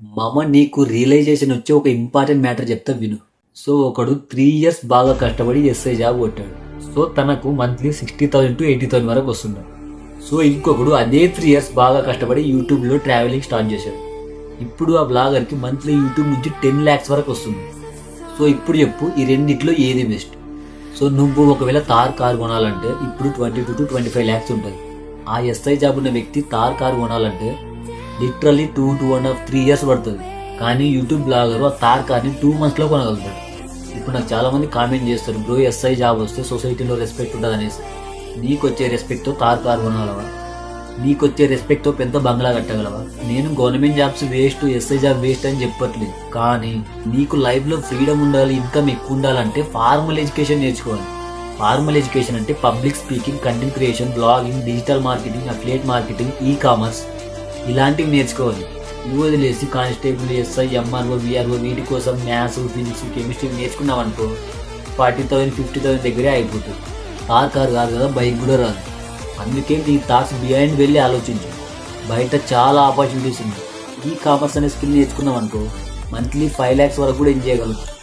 మామ నీకు రియలైజేషన్ వచ్చే ఒక ఇంపార్టెంట్ మ్యాటర్ చెప్తా విను. సో ఒకడు 3 years బాగా కష్టపడి ఎస్ఐ జాబ్ కొట్టాడు. సో తనకు మంత్లీ 60,000 to 80,000 వరకు వస్తున్నాడు. సో ఇంకొకడు అదే 3 years బాగా కష్టపడి యూట్యూబ్లో ట్రావెలింగ్ స్టార్ట్ చేశాడు. ఇప్పుడు ఆ బ్లాగర్కి మంత్లీ యూట్యూబ్ నుంచి 10 lakhs వరకు వస్తుంది. సో ఇప్పుడు చెప్పు ఈ రెండిట్లో ఏది బెస్ట్? సో నువ్వు ఒకవేళ తార్ కార్ కొనాలంటే ఇప్పుడు 22 to 25 lakhs ఉంటుంది. ఆ ఎస్ఐ జాబ్ ఉన్న వ్యక్తి తార్ కార్ కొనాలంటే లిటరల్లీ 2.5 3 years పడుతుంది. కానీ యూట్యూబ్ బ్లాగర్ ఆ తార్ కార్ని 2 monthsలో కొనగలుగుతాడు. ఇప్పుడు నాకు చాలామంది కామెంట్ చేస్తారు, బ్రో ఎస్ఐ జాబ్ వస్తే సొసైటీలో రెస్పెక్ట్ ఉంటుంది అనేసి. నీకు వచ్చే రెస్పెక్ట్తో తార్ కార్ కొనగలవా? నీకు వచ్చే రెస్పెక్ట్తో పెద్ద బంగ్లా కట్టగలవా? నేను government jobs waste, SI job waste అని చెప్పట్లేదు. కానీ నీకు లైఫ్లో ఫ్రీడమ్ ఉండాలి, ఇన్కమ్ ఎక్కువ ఉండాలంటే ఫార్మల్ ఎడ్యుకేషన్ నేర్చుకోవాలి. ఫార్మల్ ఎడ్యుకేషన్ అంటే public speaking, content creation, blogging, digital marketing, affiliate marketing, e-commerce ఇలాంటివి నేర్చుకోవాలి. ఇవి వదిలేసి కానిస్టేబుల్, ఎస్ఐ, ఎంఆర్ఓ, విఆర్ఓ వీటి కోసం మ్యాథ్స్, ఫిజిక్స్, కెమిస్ట్రీ నేర్చుకున్నాం అనుకో 40,000 50,000 దగ్గరే అయిపోతుంది. కార్ కాదు కదా, బైక్ కూడా రాదు. అందుకే నీ థాట్స్ బిహైండ్ వెళ్ళి ఆలోచించు. బయట చాలా ఆపర్చునిటీస్ ఉన్నాయి. ఈ కామర్స్ అనే స్కిల్ నేర్చుకున్నాం అనుకో మంత్లీ 5 lakhs వరకు కూడా ఎంజాయ్ చేయగలుగుతాం.